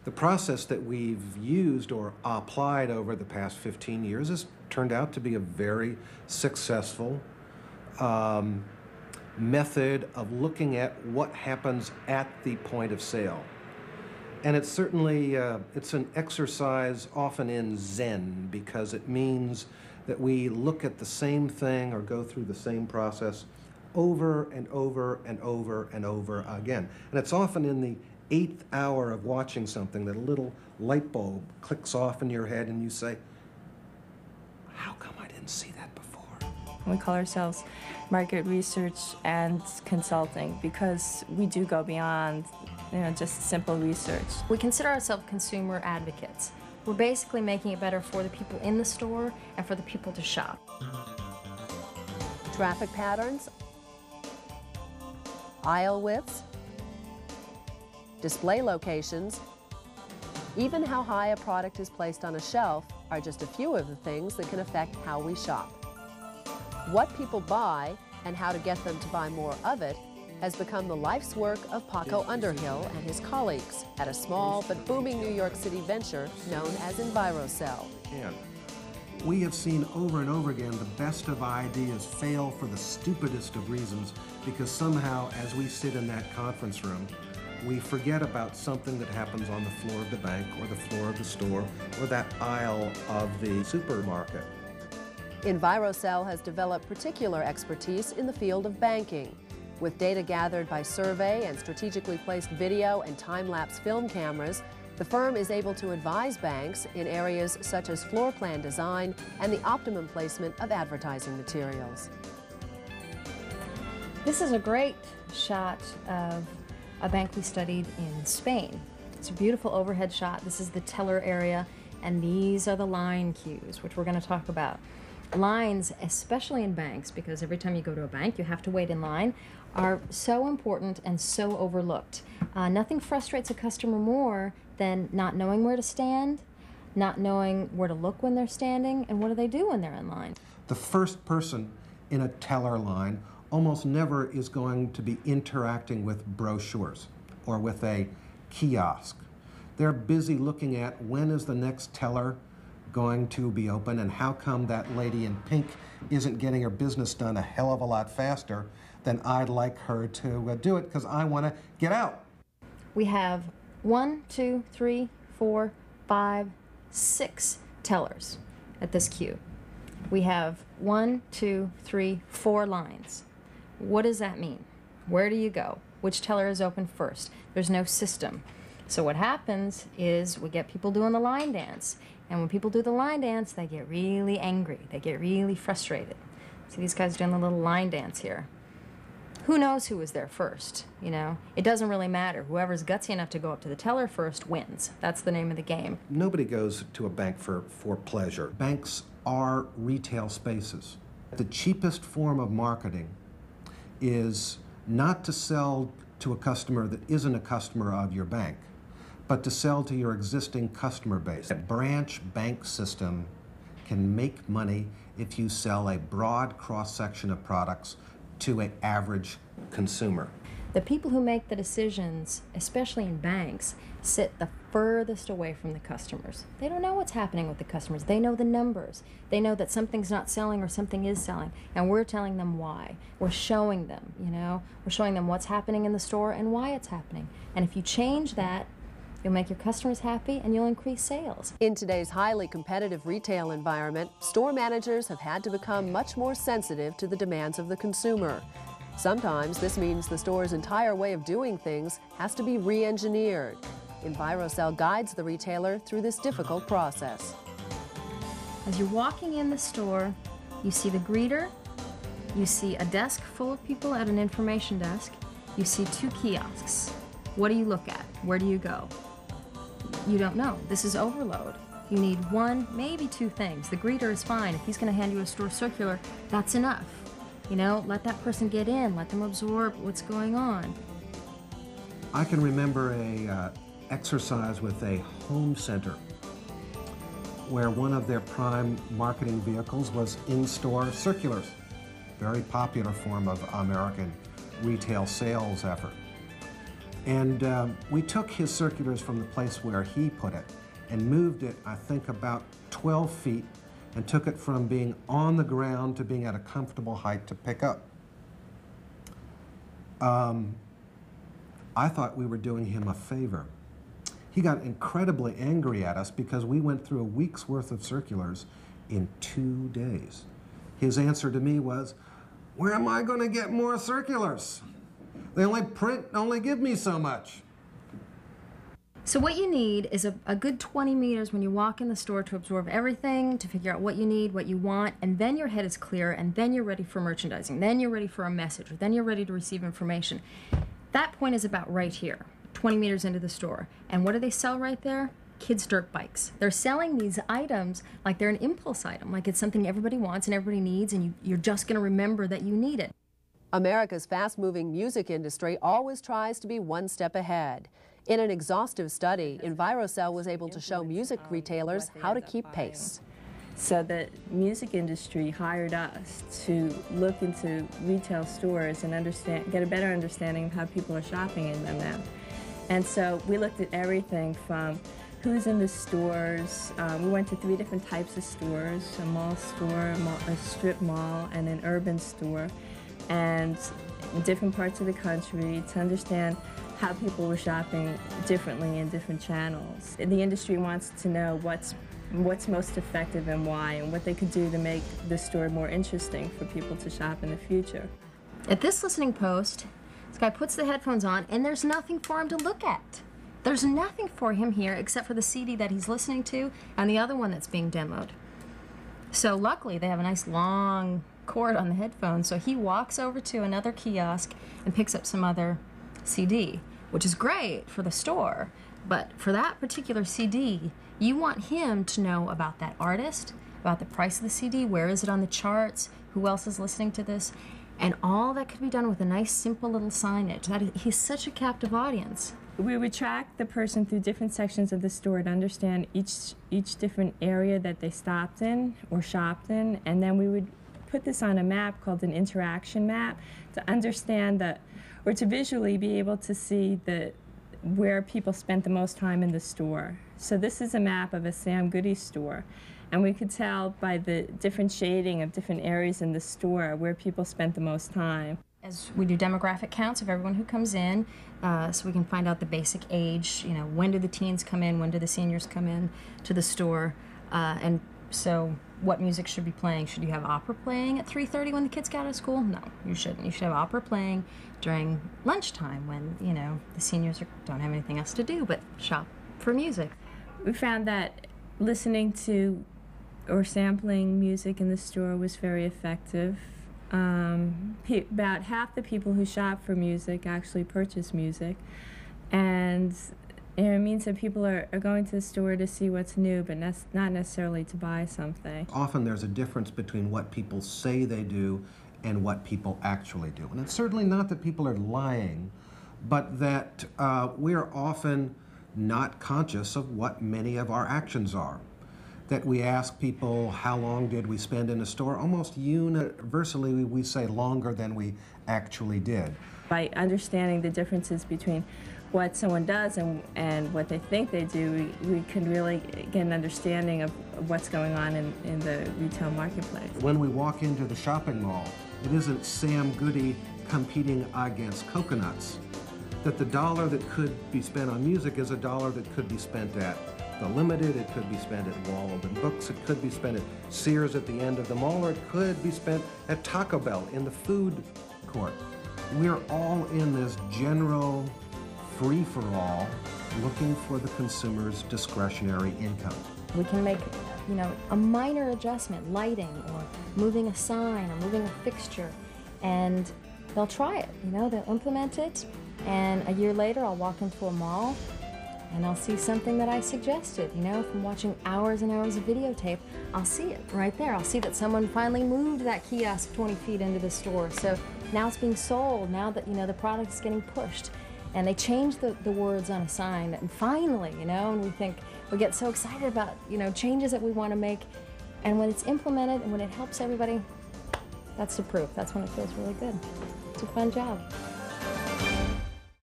The process that we've used or applied over the past 15 years has turned out to be a very successful method of looking at what happens at the point of sale. And it's certainly, it's an exercise often in Zen, because it means that we look at the same thing or go through the same process over and over and over and over again. And it's often in the 8th hour of watching something that a little light bulb clicks off in your head and you say, how come I didn't see that before? We call ourselves market research and consulting because we do go beyond just simple research. We consider ourselves consumer advocates. We're basically making it better for the people in the store and for the people to shop. Traffic patterns, aisle widths, display locations, even how high a product is placed on a shelf are just a few of the things that can affect how we shop. What people buy and how to get them to buy more of it has become the life's work of Paco Underhill and his colleagues at a small but booming New York City venture known as EnviroCell. We have seen over and over again the best of ideas fail for the stupidest of reasons, because somehow as we sit in that conference room, we forget about something that happens on the floor of the bank or the floor of the store or that aisle of the supermarket. EnviroCell has developed particular expertise in the field of banking. With data gathered by survey and strategically placed video and time-lapse film cameras, the firm is able to advise banks in areas such as floor plan design and the optimum placement of advertising materials. This is a great shot of a bank we studied in Spain. It's a beautiful overhead shot. This is the teller area, and these are the line queues, which we're going to talk about. Lines, especially in banks, because every time you go to a bank you have to wait in line, are so important and so overlooked. Nothing frustrates a customer more than not knowing where to stand, not knowing where to look when they're standing, and what do they do when they're in line. The first person in a teller line almost never is going to be interacting with brochures or with a kiosk. They're busy looking at when is the next teller going to be open and how come that lady in pink isn't getting her business done a hell of a lot faster than I'd like her to do it, because I want to get out. We have 1, 2, 3, 4, 5, 6 tellers at this queue. We have 1, 2, 3, 4 lines. What does that mean? Where do you go? Which teller is open first? There's no system. So what happens is we get people doing the line dance. And when people do the line dance, they get really angry. They get really frustrated. See these guys doing the little line dance here. Who knows who was there first, It doesn't really matter. Whoever's gutsy enough to go up to the teller first wins. That's the name of the game. Nobody goes to a bank for pleasure. Banks are retail spaces. The cheapest form of marketing is not to sell to a customer that isn't a customer of your bank, but to sell to your existing customer base. A branch bank system can make money if you sell a broad cross-section of products to an average consumer. The people who make the decisions, especially in banks, sit the furthest away from the customers. They don't know what's happening with the customers. They know the numbers. They know that something's not selling or something is selling, and we're telling them why. We're showing them, We're showing them what's happening in the store and why it's happening. And if you change that, you'll make your customers happy and you'll increase sales. In today's highly competitive retail environment, store managers have had to become much more sensitive to the demands of the consumer. Sometimes this means the store's entire way of doing things has to be re-engineered. EnviroCell guides the retailer through this difficult process. As you're walking in the store, you see the greeter, you see a desk full of people at an information desk, you see 2 kiosks. What do you look at? Where do you go? You don't know. This is overload. You need 1, maybe 2 things. The greeter is fine. If he's going to hand you a store circular, that's enough. Let that person get in. Let them absorb what's going on. I can remember a exercise with a home center where one of their prime marketing vehicles was in-store circulars, very popular form of American retail sales effort. And we took his circulars from the place where he put it and moved it, I think, about 12 feet and took it from being on the ground to being at a comfortable height to pick up. I thought we were doing him a favor. He got incredibly angry at us because we went through a week's worth of circulars in 2 days. His answer to me was, "Where am I going to get more circulars? They only give me so much." So what you need is a good 20 meters when you walk in the store to absorb everything, to figure out what you need, what you want, and then your head is clear, and then you're ready for merchandising, then you're ready for a message, or then you're ready to receive information. That point is about right here, 20 meters into the store. And what do they sell right there? Kids' dirt bikes. They're selling these items like they're an impulse item, like it's something everybody wants and everybody needs, and you're just going to remember that you need it. America's fast-moving music industry always tries to be one step ahead. In an exhaustive study, EnviroCell was able to show music retailers how to keep pace. So the music industry hired us to look into retail stores and get a better understanding of how people are shopping in them now. And so we looked at everything from who's in the stores. We went to 3 different types of stores: a mall store, a strip mall, and an urban store, and in different parts of the country to understand how people were shopping differently in different channels. And the industry wants to know what's most effective and why, and what they could do to make the store more interesting for people to shop in the future. At this listening post, this guy puts the headphones on and there's nothing for him to look at. There's nothing for him here except for the CD that he's listening to and the other one that's being demoed. So luckily they have a nice long cord on the headphones, so he walks over to another kiosk and picks up some other CD, which is great for the store. But for that particular CD, you want him to know about that artist, about the price of the CD, where is it on the charts, who else is listening to this, and all that could be done with a nice, simple little signage. He's such a captive audience. We would track the person through different sections of the store to understand each different area that they stopped in or shopped in, and then we would put this on a map called an interaction map to understand or to visually be able to see where people spent the most time in the store. So this is a map of a Sam Goody store, and we could tell by the different shading of different areas in the store where people spent the most time. As we do demographic counts of everyone who comes in, so we can find out the basic age, when do the teens come in, when do the seniors come in to the store, and so what music should be playing. Should you have opera playing at 3:30 when the kids get out of school? No, you shouldn't. You should have opera playing during lunchtime when, the seniors don't have anything else to do but shop for music. We found that listening to or sampling music in the store was very effective. About half the people who shop for music actually purchase music, and it means that people are going to the store to see what's new, but not necessarily to buy something. Often there's a difference between what people say they do and what people actually do. And it's certainly not that people are lying, but that we're often not conscious of what many of our actions are. That we ask people, how long did we spend in a store? Almost universally, we say longer than we actually did. By understanding the differences between what someone does and what they think they do, we can really get an understanding of what's going on in the retail marketplace. When we walk into the shopping mall, it isn't Sam Goody competing against coconuts. That the dollar that could be spent on music is a dollar that could be spent at the Limited, it could be spent at Walden Books, it could be spent at Sears at the end of the mall, or it could be spent at Taco Bell in the food court. We're all in this general free-for-all looking for the consumer's discretionary income. We can make, a minor adjustment, lighting or moving a sign or moving a fixture, and they'll try it, they'll implement it, and a year later I'll walk into a mall and I'll see something that I suggested, from watching hours and hours of videotape, I'll see it right there. I'll see that someone finally moved that kiosk 20 feet into the store. So now it's being sold, now that, the product is getting pushed. And they change the words on a sign, and finally, and we get so excited about, changes that we want to make. And when it's implemented and when it helps everybody, that's the proof. That's when it feels really good. It's a fun job.